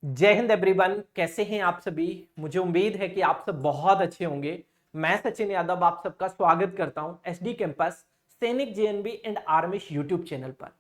जय हिंद एवरीवन। कैसे हैं आप सभी? मुझे उम्मीद है कि आप सब बहुत अच्छे होंगे। मैं सचिन यादव आप सबका स्वागत करता हूं एसडी कैंपस सैनिक जेएनबी एंड आर्मिश यूट्यूब चैनल पर।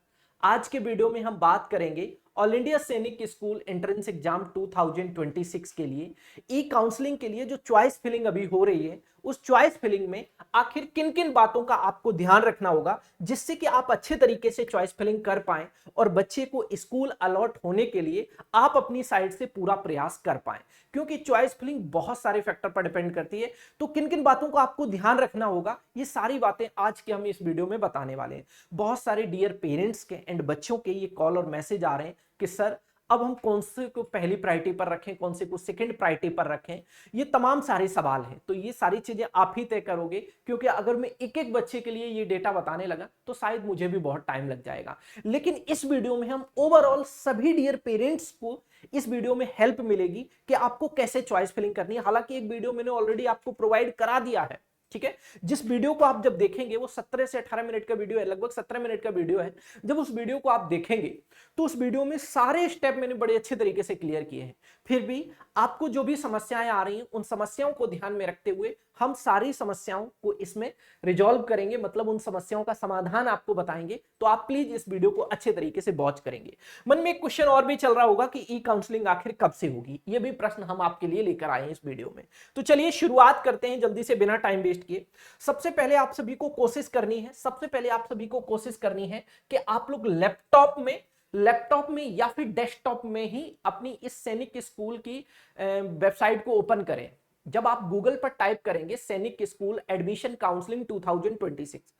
आज के वीडियो में हम बात करेंगे ऑल इंडिया सैनिक स्कूल एंट्रेंस एग्जाम 2026 के लिए ई काउंसलिंग के लिए जो चॉइस फिलिंग अभी हो रही है, उस चॉइस फिलिंग में आखिर किन किन बातों का आपको ध्यान रखना होगा जिससे कि आप अच्छे तरीके से चॉइस फिलिंग कर पाएं और बच्चे को स्कूल अलॉट होने के लिए आप अपनी साइड से पूरा प्रयास कर पाएं। क्योंकि चॉइस फिलिंग बहुत सारे फैक्टर पर डिपेंड करती है, तो किन किन बातों को आपको ध्यान रखना होगा ये सारी बातें आज के हम इस वीडियो में बताने वाले हैं। बहुत सारे डियर पेरेंट्स के एंड बच्चों के ये कॉल और मैसेज आ रहे हैं कि सर अब हम कौन से को पहली प्रायोरिटी पर रखें, कौन से को सेकंड प्रायोरिटी पर रखें। ये तमाम सारे सवाल हैं, तो ये सारी चीजें आप ही तय करोगे, क्योंकि अगर मैं एक एक बच्चे के लिए ये डेटा बताने लगा तो शायद मुझे भी बहुत टाइम लग जाएगा। लेकिन इस वीडियो में हम ओवरऑल सभी डियर पेरेंट्स को इस वीडियो में हेल्प मिलेगी कि आपको कैसे चॉइस फिलिंग करनी है। हालांकि एक वीडियो मैंने ऑलरेडी आपको प्रोवाइड करा दिया है, ठीक है। जिस वीडियो को आप जब देखेंगे वो 17 से 18 मिनट का वीडियो है, लगभग 17 मिनट का वीडियो है। जब उस वीडियो को आप देखेंगे तो उस वीडियो में सारे स्टेप मैंने बड़े अच्छे तरीके से क्लियर किए हैं। फिर भी आपको जो भी समस्याएं आ रही हैं उन समस्याओं को ध्यान में रखते हुए हम सारी समस्याओं को इसमें रिजॉल्व करेंगे, मतलब उन समस्याओं का समाधान आपको बताएंगे। तो आप प्लीज इस वीडियो को अच्छे तरीके से वॉच करेंगे। मन में एक क्वेश्चन और भी चल रहा होगा कि ई काउंसलिंग आखिर कब से होगी, ये भी प्रश्न हम आपके लिए लेकर आए हैं इस वीडियो में। तो चलिए शुरुआत करते हैं जल्दी से बिना टाइम वेस्ट किए। सबसे पहले आप सभी को कोशिश करनी है, कि आप लोग लैपटॉप में या फिर डेस्कटॉप में ही अपनी इस सैनिक स्कूल की वेबसाइट को ओपन करें। जब आप गूगल पर टाइप करेंगे सैनिक स्कूल एडमिशन काउंसलिंग 2026,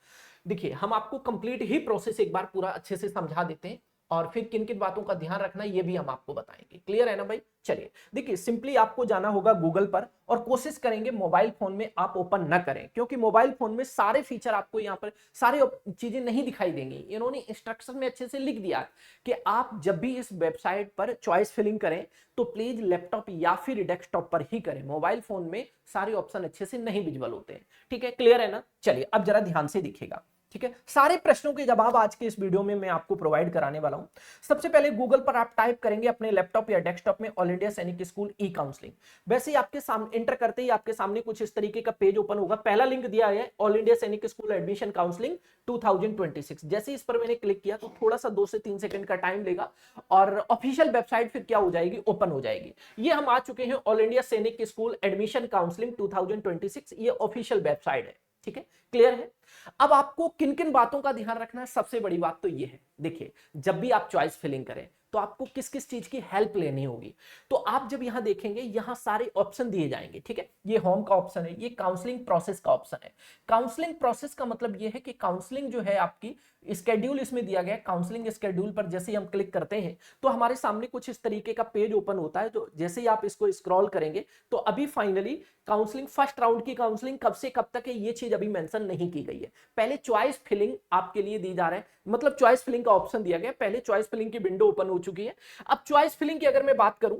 देखिए हम आपको कंप्लीट ही प्रोसेस एक बार पूरा अच्छे से समझा देते हैं और फिर किन किन बातों का ध्यान रखना ये भी हम आपको बताएंगे। क्लियर है ना भाई? चलिए देखिए, सिंपली आपको जाना होगा गूगल पर और कोशिश करेंगे मोबाइल फोन में आप ओपन ना करें, क्योंकि मोबाइल फोन में सारे फीचर आपको यहाँ पर सारे चीजें नहीं दिखाई देंगी। इन्होंने इंस्ट्रक्शन में अच्छे से लिख दिया है कि आप जब भी इस वेबसाइट पर चॉइस फिलिंग करें तो प्लीज लैपटॉप या फिर डेस्कटॉप पर ही करें। मोबाइल फोन में सारे ऑप्शन अच्छे से नहीं विजुअल होते हैं। ठीक है, क्लियर है ना? चलिए अब जरा ध्यान से दिखेगा। ठीक है, सारे प्रश्नों के जवाब आज के इस वीडियो में मैं आपको प्रोवाइड कराने वाला हूं। सबसे पहले गूगल पर आप टाइप करेंगे अपने लैपटॉप या डेस्कटॉप में ऑल इंडिया सैनिक स्कूल ई काउंसलिंग। वैसे ही आपके सामने एंटर करते ही आपके सामने कुछ इस तरीके का पेज ओपन होगा। पहला लिंक दिया है ऑल इंडिया सैनिक स्कूल एडमिशन काउंसलिंग 2026। जैसे इस पर मैंने क्लिक किया तो थोड़ा सा 2 से 3 सेकंड का टाइम लेगा और ऑफिशियल वेबसाइट फिर क्या हो जाएगी, ओपन हो जाएगी। ये हम आ चुके हैं ऑल इंडिया सैनिक स्कूल एडमिशन काउंसलिंग 2026, ये ऑफिशियल वेबसाइट है। ठीक है, क्लियर है? अब आपको किन किन बातों का ध्यान रखना है, सबसे बड़ी बात तो ये है, देखिए जब भी आप चॉइस फिलिंग करें तो आपको किस किस चीज की हेल्प लेनी होगी। तो आप जब यहां देखेंगे यहां सारे ऑप्शन दिए जाएंगे। ठीक है, ये होम का ऑप्शन है, ये काउंसलिंग प्रोसेस का ऑप्शन है। काउंसलिंग प्रोसेस का मतलब ये है कि काउंसलिंग जो है आपकी स्केड्यूल इसमें दिया गया है। काउंसलिंग स्केड्यूल पर जैसे ही हम क्लिक करते हैं तो हमारे सामने कुछ इस तरीके का पेज ओपन होता है। तो जैसे ही आप इसको स्क्रॉल करेंगे तो अभी फाइनली काउंसलिंग फर्स्ट राउंड की काउंसलिंग कब से कब तक है ये चीज अभी मेंशन नहीं की गई है। पहले चॉइस फिलिंग आपके लिए दी जा रहा है, मतलब चॉइस फिलिंग का ऑप्शन दिया गया। पहले चॉइस फिलिंग की विंडो ओपन हो चुकी है। अब चॉइस फिलिंग की अगर मैं बात करूं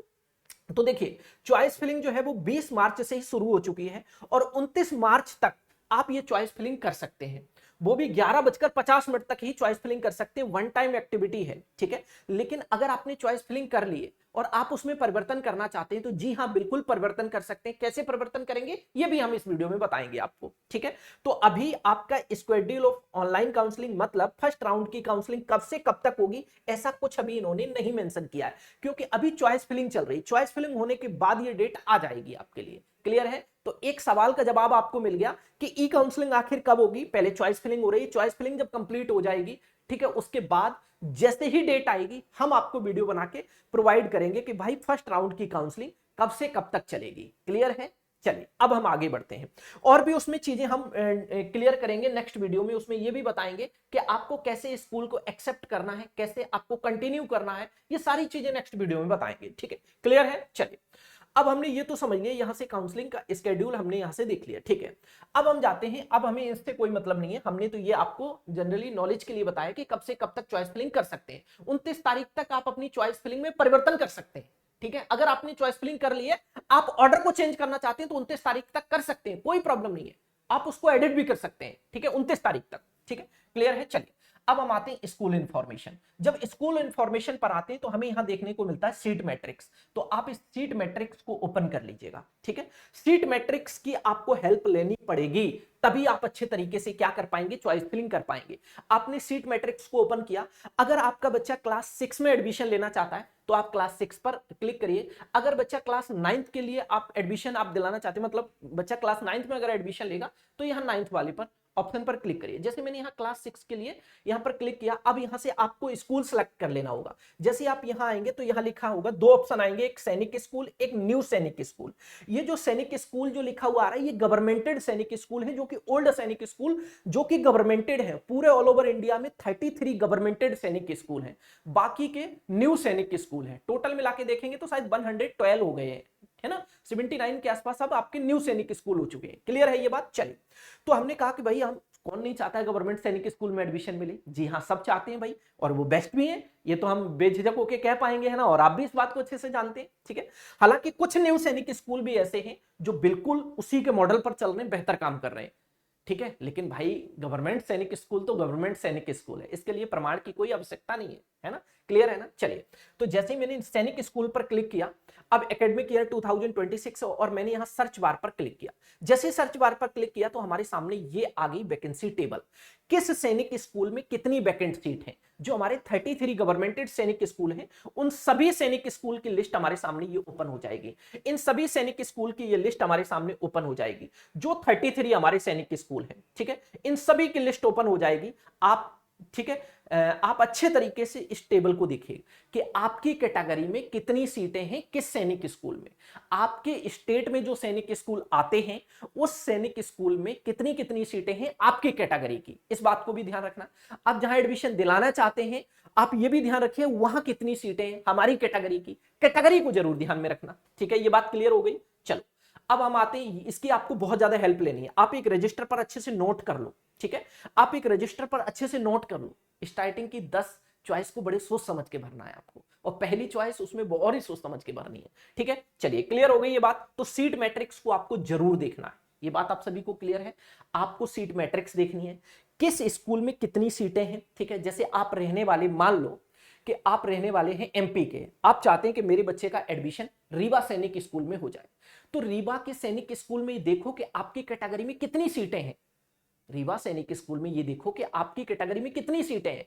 तो देखिए चॉइस फिलिंग जो है वो 20 मार्च से ही शुरू हो चुकी है और 29 मार्च तक आप ये चॉइस फिलिंग कर सकते हैं। वो भी 11:50 तक ही चॉइस फिलिंग कर सकते हैं। वन टाइम एक्टिविटी है, ठीक है। लेकिन अगर आपने चॉइस फिलिंग कर ली है और आप उसमें परिवर्तन करना चाहते हैं तो जी हाँ बिल्कुल परिवर्तन कर सकते हैं। कैसे परिवर्तन करेंगे ये भी हम इस वीडियो में बताएंगे आपको। ठीक है, तो अभी आपका स्केड्यूल ऑफ ऑनलाइन काउंसलिंग मतलब फर्स्ट राउंड की काउंसलिंग कब से कब तक होगी ऐसा कुछ अभी इन्होंने नहीं मेंशन किया है, क्योंकि अभी चॉइस फिलिंग चल रही है। चॉइस फिलिंग होने के बाद ये डेट आ जाएगी आपके लिए। क्लियर है? तो एक सवाल का जवाब आपको मिल गया कि ई काउंसलिंग आखिर कब होगी। पहले चॉइस फिलिंग हो रही है, चॉइस फिलिंग जब कंप्लीट हो जाएगी, ठीक है, उसके बाद जैसे ही डेट आएगी हम आपको वीडियो बना के प्रोवाइड करेंगे कि भाई फर्स्ट राउंड की काउंसलिंग कब से कब तक चलेगी। क्लियर है? चलिए अब हम आगे बढ़ते हैं और भी उसमें चीजें हम क्लियर करेंगे नेक्स्ट वीडियो में। उसमें ये भी बताएंगे कि आपको कैसे स्कूल को एक्सेप्ट करना है, कैसे आपको कंटिन्यू करना है, ये सारी चीजें नेक्स्ट वीडियो में बताएंगे। ठीक है, क्लियर है? चलिए अब हमने ये तो समझ लिया, यहां से काउंसलिंग का स्केड्यूल हमने यहां से देख लिया। ठीक है, अब हम जाते हैं, अब हमें इससे कोई मतलब नहीं है, हमने तो ये आपको जनरली नॉलेज के लिए बताया कि कब से कब तक चॉइस फिलिंग कर सकते हैं। 29 तारीख तक आप अपनी चॉइस फिलिंग में परिवर्तन कर सकते हैं। ठीक है, अगर आपने चॉइस फिलिंग कर ली है, आप ऑर्डर को चेंज करना चाहते हैं तो 29 तारीख तक कर सकते हैं, कोई प्रॉब्लम नहीं है। आप उसको एडिट भी कर सकते हैं, ठीक है, 29 तारीख तक। ठीक है, क्लियर है? चलिए अब हम आते हैं स्कूल इंफॉर्मेशन। जब स्कूल इंफॉर्मेशन पर आते हैं तो हमें यहां देखने को मिलता है सीट मैट्रिक्स। तो आप इस सीट मैट्रिक्स को ओपन कर लीजिएगा, ठीक है। सीट मैट्रिक्स की आपको हेल्प लेनी पड़ेगी, तभी आप अच्छे तरीके से क्या कर पाएंगे, चॉइस फिलिंग कर पाएंगे। आपने सीट मैट्रिक्स को ओपन किया, अगर आपका बच्चा क्लास 6 में एडमिशन लेना चाहता है तो आप क्लास 6 पर क्लिक करिए। अगर बच्चा क्लास 9th के लिए आप एडमिशन आप दिलाना चाहते हैं, मतलब बच्चा क्लास 9th में अगर एडमिशन लेगा तो यहां 9th वाले पर ऑप्शन पर क्लिक करिए। जैसे मैंने यहां क्लास 6 के लिए यहां पर क्लिक किया, अब यहां से आपको स्कूल सेलेक्ट कर लेना होगा। जैसे आप यहां आएंगे तो यहां लिखा होगा, दो ऑप्शन आएंगे, एक सैनिक स्कूल, एक न्यू सैनिक स्कूल। ये जो सैनिक स्कूल जो लिखा हुआ आ रहा है, ये गवर्नमेंटेड सैनिक स्कूल है, जो कि ओल्ड सैनिक स्कूल जो कि गवर्नमेंटेड है। पूरे ऑल ओवर इंडिया में 33 गवर्नमेंटेड सैनिक स्कूल हैं, बाकी के न्यू सैनिक स्कूल हैं। टोटल मिला के देखेंगे तो शायद 112 हो गए हैं, है ना, 79 के आसपास अब आपके न्यू सैनिक स्कूल हो चुके हैं। क्लियर है ये बात? चलिए, तो हमने कहा कि भाई हम कौन नहीं चाहता है गवर्नमेंट सैनिक स्कूल में एडमिशन मिले? जी हाँ, सब चाहते हैं भाई, और वो बेस्ट भी है, ये तो हम बेझिझक होकर कह पाएंगे, है ना, और आप भी इस बात को अच्छे से जानते हैं, ठीक है। हालांकि कुछ न्यू सैनिक स्कूल भी ऐसे हैं जो बिल्कुल उसी के मॉडल पर चल रहे हैं, बेहतर काम कर रहे हैं, ठीक है। लेकिन भाई गवर्नमेंट सैनिक स्कूल तो गवर्नमेंट सैनिक स्कूल है, इसके लिए प्रमाण की कोई आवश्यकता नहीं है ना। क्लियर है ना? चलिए, तो जैसे ही मैंने सैनिक स्कूल पर क्लिक किया, अब एकेडमिक ईयर 2026 और मैंने यहां सर्च बार पर क्लिक किया। जैसे सर्च बार पर क्लिक किया तो हमारे सामने ये आ गई वैकेंसी टेबल। किस सैनिक स्कूल में कितनी वैकेंट सीट है, जो हमारे 33 गवर्नमेंटेड सैनिक स्कूल हैं, उन सभी सैनिक स्कूल की लिस्ट हमारे सामने ये ओपन हो जाएगी। इन सभी सैनिक स्कूल की ये लिस्ट हमारे सामने ओपन हो जाएगी, जो 33 हमारे सैनिक स्कूल हैं, ठीक है। इन सभी की लिस्ट ओपन हो जाएगी। आप, ठीक है, आप अच्छे तरीके से इस टेबल को देखिए कि आपकी कैटेगरी में कितनी सीटें हैं किस सैनिक स्कूल में। आपके स्टेट में जो सैनिक स्कूल आते हैं उस सैनिक स्कूल में कितनी कितनी सीटें हैं आपकी कैटेगरी की, इस बात को भी ध्यान रखना। आप जहां एडमिशन दिलाना चाहते हैं आप ये भी ध्यान रखिए वहां कितनी सीटें हैं हमारी कैटेगरी की, कैटेगरी को जरूर ध्यान में रखना, ठीक है। ये बात क्लियर हो गई? चलो, अब हम आते हैं, इसकी आपको बहुत ज्यादा हेल्प लेनी है। आप एक रजिस्टर पर अच्छे से नोट कर लो, ठीक है। आप एक रजिस्टर पर अच्छे से नोट कर लो, स्टार्टिंग की 10 चॉइस को बड़े सोच समझ के भरना है आपको, और पहली चॉइस उसमें और ही सोच समझ के भरनी है, ठीक है। चलिए, क्लियर हो गई ये बात? तो सीट मैट्रिक्स को आपको जरूर देखना है, ये बात आप सभी को क्लियर है। आपको सीट मैट्रिक्स देखनी है, किस स्कूल में कितनी सीटें हैं, ठीक है। जैसे आप रहने वाले, मान लो कि आप रहने वाले हैं एमपी के, आप चाहते हैं कि मेरे बच्चे का एडमिशन रीवा सैनिक स्कूल में हो जाए, तो रीवा के सैनिक स्कूल में देखो कि आपकी कैटेगरी में कितनी सीटें हैं। रीवा सैनिक स्कूल में ये देखो कि आपकी कैटेगरी में कितनी सीटें हैं,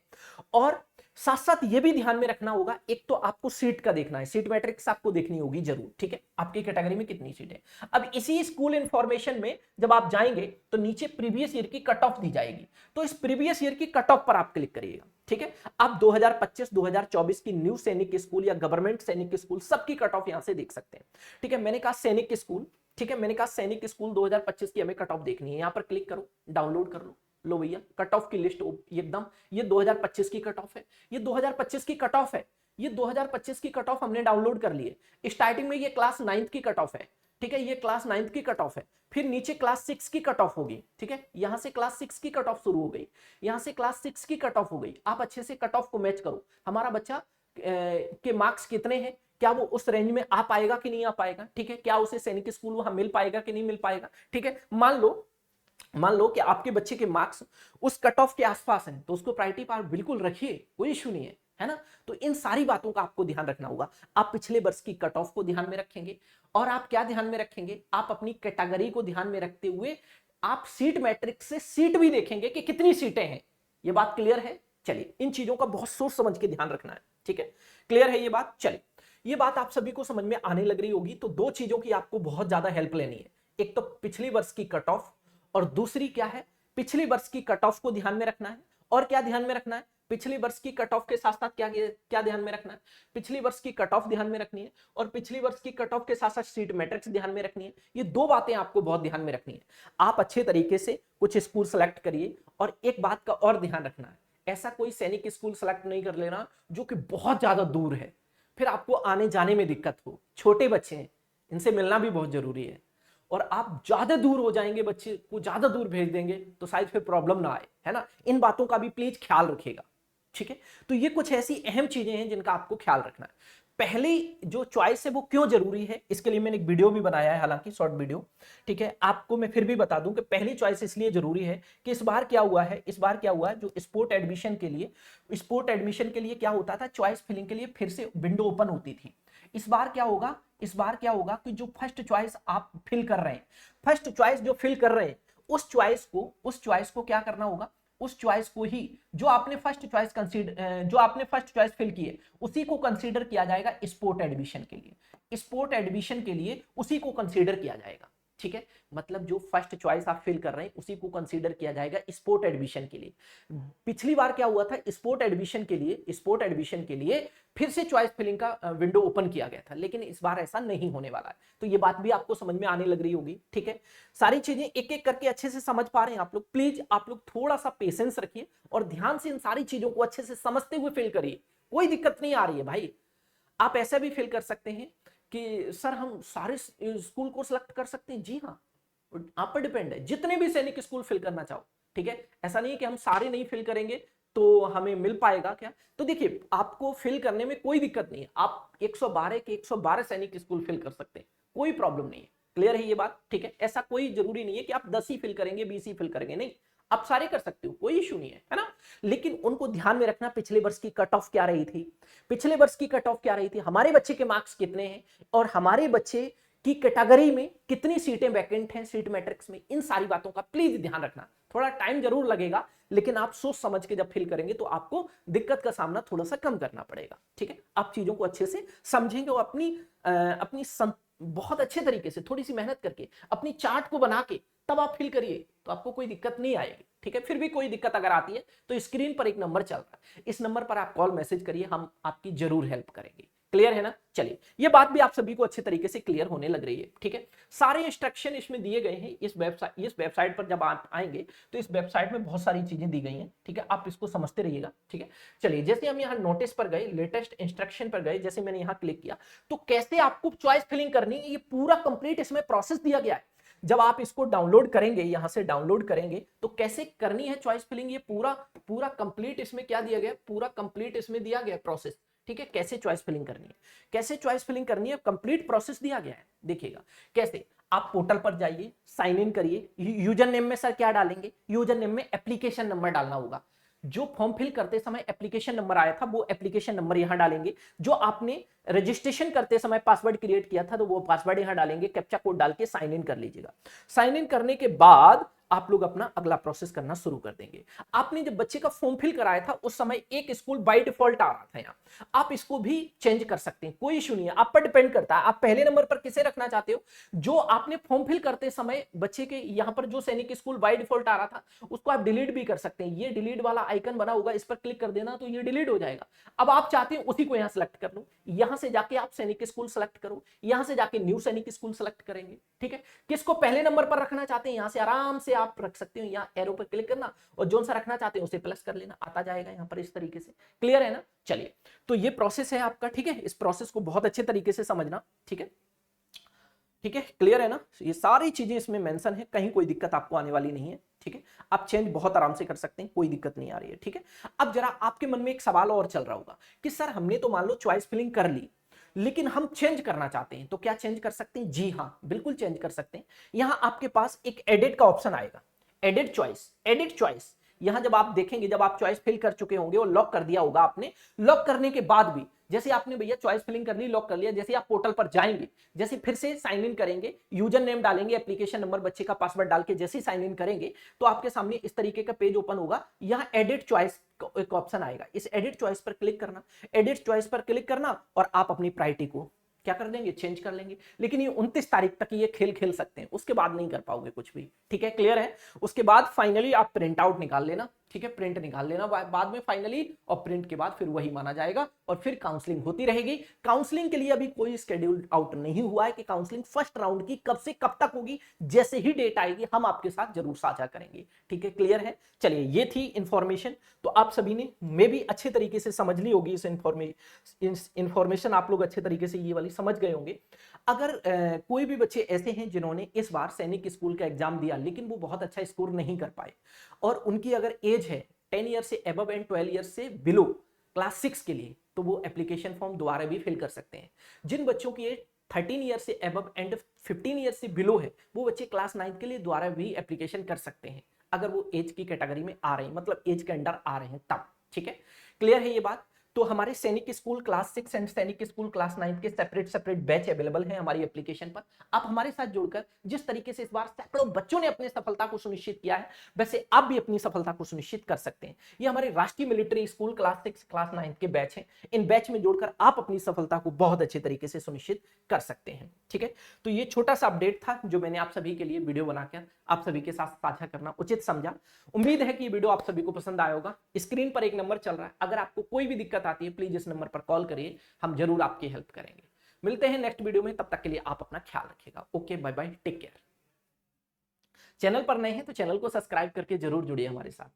और साथ साथ ये भी ध्यान में रखना होगा, एक तो आपको सीट का देखना है, सीट मैट्रिक्स आपको देखनी होगी जरूर, ठीक है, आपकी कैटेगरी में कितनी सीटें। अब इसी स्कूल इंफॉर्मेशन में जब आप जाएंगे तो नीचे प्रीवियस ईयर की कट ऑफ दी जाएगी, तो इस प्रीवियस ईयर की कट ऑफ पर आप क्लिक करिएगा, ठीक है। आप 2025-2024 की न्यू सैनिक स्कूल या गवर्नमेंट सैनिक स्कूल सबकी कट ऑफ यहां से देख सकते हैं, ठीक है। मैंने कहा सैनिक स्कूल, ठीक है, मैंने कहा सैनिक स्कूल 2025 की हमें कट ऑफ देखनी है, यहां पर क्लिक करो, डाउनलोड कर लो भैया कट ऑफ की लिस्ट एकदम, ये 2025 की कट ऑफ है, ये 2025 की कट ऑफ है, ये 2025 की कट ऑफ हमने डाउनलोड कर ली है। स्टार्टिंग में ये क्लास 9th की कट ऑफ है, ठीक है, ये क्लास 9th की कट ऑफ है, फिर नीचे क्लास 6 की कट ऑफ होगी, ठीक है, यहां से क्लास 6 की कट ऑफ शुरू हो गई, यहां से क्लास 6 की कट ऑफ हो गई। आप अच्छे से कट ऑफ को मैच करो, हमारा बच्चा के मार्क्स कितने हैं, क्या वो उस रेंज में आ पाएगा कि नहीं आ पाएगा, ठीक है, क्या उसे सैनिक स्कूल वहां मिल पाएगा कि नहीं मिल पाएगा, ठीक है। मान लो कि आपके बच्चे के मार्क्स उस कट ऑफ के आसपास हैं, तो उसको प्रायोरिटी पर बिल्कुल रखिए, कोई इश्यू नहीं है ना। तो इन सारी बातों का आपको ध्यान रखना होगा। आप पिछले वर्ष की कट ऑफ को ध्यान में रखेंगे, और आप क्या ध्यान में रखेंगे, आप अपनी कैटेगरी को ध्यान में रखते हुए आप सीट मैट्रिक्स से सीट भी देखेंगे कि कितनी सीटें हैं। ये बात क्लियर है? चलिए, इन चीजों का बहुत सोच समझ के ध्यान रखना है, ठीक है। क्लियर है ये बात? चलिए, ये बात आप सभी को समझ में आने लग रही होगी। तो दो चीजों की आपको बहुत ज्यादा हेल्प लेनी है, एक तो पिछली वर्ष की कट ऑफ, और दूसरी क्या है, पिछले वर्ष की कट ऑफ को ध्यान में रखना है। और क्या ध्यान में रखना है, पिछली वर्ष की कट ऑफ के साथ साथ क्या ध्यान में रखना है, पिछली वर्ष की कट ऑफ ध्यान में रखनी है, और पिछली वर्ष की कट ऑफ के साथ साथ सीट मैट्रिक्स ध्यान में रखनी है। ये दो बातें आपको बहुत ध्यान में रखनी है। आप अच्छे तरीके से कुछ स्कूल सेलेक्ट करिए, और एक बात का और ध्यान रखना है, ऐसा कोई सैनिक स्कूल सेलेक्ट नहीं कर लेना जो कि बहुत ज्यादा दूर है, फिर आपको आने जाने में दिक्कत हो। छोटे बच्चे हैं, इनसे मिलना भी बहुत जरूरी है, और आप ज्यादा दूर हो जाएंगे, बच्चे को ज्यादा दूर भेज देंगे तो शायद फिर प्रॉब्लम ना आए, है ना। इन बातों का भी प्लीज ख्याल रखिएगा, ठीक है। तो ये कुछ ऐसी अहम चीजें हैं जिनका आपको ख्याल रखना है। पहली जो चॉइस है वो क्यों जरूरी है, इसके लिए मैंने एक वीडियो भी बनाया है, हालांकि शॉर्ट वीडियो, ठीक है। आपको मैं फिर भी बता दूं कि पहली चॉइस इसलिए जरूरी है कि इस बार क्या हुआ है, जो स्पोर्ट एडमिशन के लिए क्या होता था, चॉइस फिलिंग के लिए फिर से विंडो ओपन होती थी। इस बार क्या होगा कि जो फर्स्ट चॉइस आप फिल कर रहे हैं, उस चॉइस को क्या करना होगा, उस चॉइस को ही जो आपने फर्स्ट चॉइस फिल की है उसी को कंसीडर किया जाएगा स्पोर्ट एडमिशन के लिए उसी को कंसीडर किया जाएगा, ठीक है। मतलब जो फर्स्ट चॉइस आप फिल कर रहे हैं उसी को कंसीडर किया जाएगा स्पोर्ट एडमिशन के लिए। पिछली बार क्या हुआ था, स्पोर्ट एडमिशन के लिए फिर से चॉइस फिलिंग का विंडो ओपन किया गया था, लेकिन इस बार ऐसा नहीं होने वाला है। तो ये बात भी आपको समझ में आने लग रही होगी, ठीक है। सारी चीजें एक एक करके अच्छे से समझ पा रहे हैं आप लोग? प्लीज आप लोग थोड़ा सा पेशेंस रखिए और ध्यान से इन सारी चीजों को अच्छे से समझते हुए फिल करिए। कोई दिक्कत नहीं आ रही है भाई। आप ऐसा भी फिल कर सकते हैं कि सर हम सारे स्कूल को सिलेक्ट कर सकते हैं। जी हाँ, आप पर डिपेंड है, जितने भी सैनिक स्कूल फिल करना चाहो, ठीक है। ऐसा नहीं है कि हम सारे नहीं फिल करेंगे तो हमें मिल पाएगा क्या। तो देखिए, आपको फिल करने में कोई दिक्कत नहीं है, आप 112 के 112 सैनिक स्कूल फिल कर सकते हैं, कोई प्रॉब्लम नहीं है। क्लियर है ये बात, ठीक है। ऐसा कोई जरूरी नहीं है कि आप 10 ही फिल करेंगे, 20 ही फिल करेंगे, नहीं, आप सारे कर सकते हो, कोई इशू नहीं है ना। लेकिन उनको ध्यान में रखना, पिछले वर्ष की कट ऑफ क्या रही थी, हमारे बच्चे के मार्क्स कितने हैं और हमारे बच्चे की कैटेगरी में कितनी सीटें वैकेंट हैं सीट मैट्रिक्स में, इन सारी बातों का प्लीज ध्यान रखना। थोड़ा टाइम जरूर लगेगा, लेकिन आप सोच समझ के जब फिल करेंगे तो आपको दिक्कत का सामना थोड़ा सा कम करना पड़ेगा, ठीक है। आप चीजों को अच्छे से समझेंगे और अपनी बहुत अच्छे तरीके से थोड़ी सी मेहनत करके अपनी चार्ट को बना के तब आप फिल करिए तो आपको कोई दिक्कत नहीं आएगी, ठीक है। फिर भी कोई दिक्कत अगर आती है तो स्क्रीन पर एक नंबर चल रहा है, इस नंबर पर आप कॉल मैसेज करिए, हम आपकी जरूर हेल्प करेंगे। क्लियर है ना। चलिए, ये बात भी आप सभी को अच्छे तरीके से क्लियर होने लग रही है, ठीक है। सारे इंस्ट्रक्शन इसमें दिए गए हैं। इस वेबसाइट पर जब आप आएंगे तो इस वेबसाइट में बहुत सारी चीजें दी गई हैं, ठीक है। आप इसको समझते रहिएगा, ठीक है। चलिए, जैसे हम यहाँ नोटिस पर गए, लेटेस्ट इंस्ट्रक्शन पर गए, जैसे मैंने यहाँ क्लिक किया तो कैसे आपको चॉइस फिलिंग करनी है ये पूरा कंप्लीट इसमें प्रोसेस दिया गया है। जब आप इसको डाउनलोड करेंगे, यहां से डाउनलोड करेंगे तो कैसे करनी है चॉइस फिलिंग, ये पूरा कंप्लीट इसमें क्या दिया गया, पूरा कंप्लीट इसमें दिया गया प्रोसेस, ठीक है। कैसे चॉइस फिलिंग करनी है, कंप्लीट प्रोसेस दिया गया है। देखिएगा कैसे, आप पोर्टल पर जाइए, साइन इन करिए। यूजर नेम में सर क्या डालेंगे, यूजर नेम में एप्लीकेशन नंबर डालना होगा। जो फॉर्म फिल करते समय एप्लीकेशन नंबर आया था वो एप्लीकेशन नंबर यहां डालेंगे। जो आपने रजिस्ट्रेशन करते समय पासवर्ड क्रिएट किया था तो वो पासवर्ड यहां डालेंगे। कैप्चा कोड डाल के साइन इन कर लीजिएगा। साइन इन करने के बाद आप लोग अपना अगला प्रोसेस करना शुरू कर देंगे। आपने जब बच्चे का फॉर्म फिल कराया था उस समय एक स्कूल बाय डिफॉल्ट आ रहा था यहाँ, आप इसको भी चेंज कर सकते हैं, कोई इशू नहीं है, आप पर डिपेंड करता है आप पहले नंबर पर किसे रखना चाहते हो। जो आपने फॉर्म फिल करते समय बच्चे के यहाँ पर जो सैनिक स्कूल बाय डिफॉल्ट आ रहा था उसको आप डिलीट भी कर सकते हैं। ये डिलीट वाला आइकन बना होगा, इस पर क्लिक कर देना तो ये डिलीट हो जाएगा। अब आप चाहते हैं उसी को यहाँ सेलेक्ट कर लो, यहां से जाके आप सैनिक स्कूल सेलेक्ट करो, यहां से जाके न्यू सैनिक स्कूल सेलेक्ट करेंगे, ठीक है। किसको पहले नंबर पर रखना चाहते हैं यहां से आराम से आप रख सकते हो, यहाँ एरो पर क्लिक करना और जोन सा रखना चाहते हैं उसे प्लस कर लेना, आता जाएगा यहाँ पर इस तरीके से। क्लियर है ना। चलिए, तो ये प्रोसेस है आपका, ठीक है। इस प्रोसेस को बहुत अच्छे तरीके से समझना, ठीक है, ठीक है। क्लियर है ना। ये सारी चीजें इसमें मेंशन है, कहीं कोई दिक्कत आपको आने वाली नहीं है, ठीक है। आप चेंज बहुत आराम से कर सकते हैं, कोई दिक्कत नहीं आ रही है, ठीक है। अब जरा आपके मन में एक सवाल और चल रहा होगा कि सर हमने तो मान लो चॉइस फिलिंग कर ली, लेकिन हम चेंज करना चाहते हैं तो क्या चेंज कर सकते हैं। जी हाँ, बिल्कुल चेंज कर सकते हैं। यहां आपके पास एक एडिट का ऑप्शन आएगा, एडिट चॉइस। यहां जब आप देखेंगे, जब आप चॉइस फिल कर चुके होंगे और लॉक कर दिया होगा आपने, लॉक करने के बाद भी जैसे आपने भैया चॉइस फिलिंग कर ली, लॉक कर लिया, जैसे आप पोर्टल पर जाएंगे, जैसे फिर से साइन इन करेंगे, यूजर नेम डालेंगे, एप्लीकेशन नंबर, बच्चे का पासवर्ड डाल के जैसे साइन इन करेंगे तो आपके सामने इस तरीके का पेज ओपन होगा। यहां एडिट चॉइस एक ऑप्शन आएगा, इस एडिट चॉइस पर क्लिक करना और आप अपनी प्रायोरिटी को क्या कर देंगे, चेंज कर लेंगे। लेकिन ये 29 तारीख तक ये खेल खेल सकते हैं, उसके बाद नहीं कर पाओगे कुछ भी, ठीक है। क्लियर है। उसके बाद फाइनली आप प्रिंट आउट निकाल लेना, ठीक है, प्रिंट निकाल लेना बाद में फाइनली, और प्रिंट के बाद फिर वही माना जाएगा और फिर काउंसलिंग होती रहेगी। काउंसलिंग के लिए अभी कोई शेड्यूल आउट नहीं हुआ है कि काउंसलिंग फर्स्ट राउंड की कब से कब तक होगी, जैसे ही डेट आएगी हम आपके साथ जरूर साझा करेंगे, ठीक है। क्लियर है। चलिए, ये थी इंफॉर्मेशन, तो आप सभी ने मे भी अच्छे तरीके से समझ ली होगी। इस इंफॉर्मेशन आप लोग अच्छे तरीके से ये वाली समझ गए होंगे। अगर कोई भी बच्चे ऐसे हैं जिन्होंने इस बार सैनिक स्कूल का एग्जाम दिया लेकिन वो बहुत अच्छा स्कोर नहीं कर पाए और उनकी अगर एज है 10 ईयर से अबव एंड 12 ईयर से बिलो क्लास 6 के लिए, तो वो एप्लीकेशन फॉर्म दोबारा भी फिल कर सकते हैं। जिन बच्चों की एज 13 ईयर से अबव एंड 15 ईयर से बिलो है, वो बच्चे क्लास 9 के लिए दोबारा भी एप्लीकेशन कर सकते हैं, अगर वो एज की कैटेगरी में आ रहे हैं, मतलब एज के अंडर आ रहे हैं तब। ठीक है, क्लियर है ये बात? तो हमारे सैनिक स्कूल क्लास 6 एंड सैनिक स्कूल क्लास 9 के सेपरेट बैच अवेलेबल हैं हमारी एप्लीकेशन पर। आप हमारे साथ जुड़कर जिस तरीके से इस बार सैकड़ों बच्चों ने अपनी सफलता को सुनिश्चित किया है, वैसे आप भी अपनी सफलता को सुनिश्चित कर सकते हैं। ये हमारे राष्ट्रीय मिलिट्री स्कूल क्लास 6 क्लास 9 के बैच हैं। इन बैच में जोड़कर आप अपनी सफलता को बहुत अच्छे तरीके से सुनिश्चित कर सकते हैं। ठीक है, तो ये छोटा सा अपडेट था जो मैंने आप सभी के लिए वीडियो बनाकर आप सभी के साथ साझा करना उचित समझा। उम्मीद है कि ये वीडियो आप सभी को पसंद आया होगा। स्क्रीन पर एक नंबर चल रहा है, अगर आपको कोई भी दिक्कत आती है प्लीज इस नंबर पर कॉल करिए, हम जरूर आपकी हेल्प करेंगे। मिलते हैं नेक्स्ट वीडियो में, तब तक के लिए आप अपना ख्याल रखिएगा। Okay, bye bye, take care. Channel पर नए हैं तो चैनल को सब्सक्राइब करके जरूर जुड़िए हमारे साथ।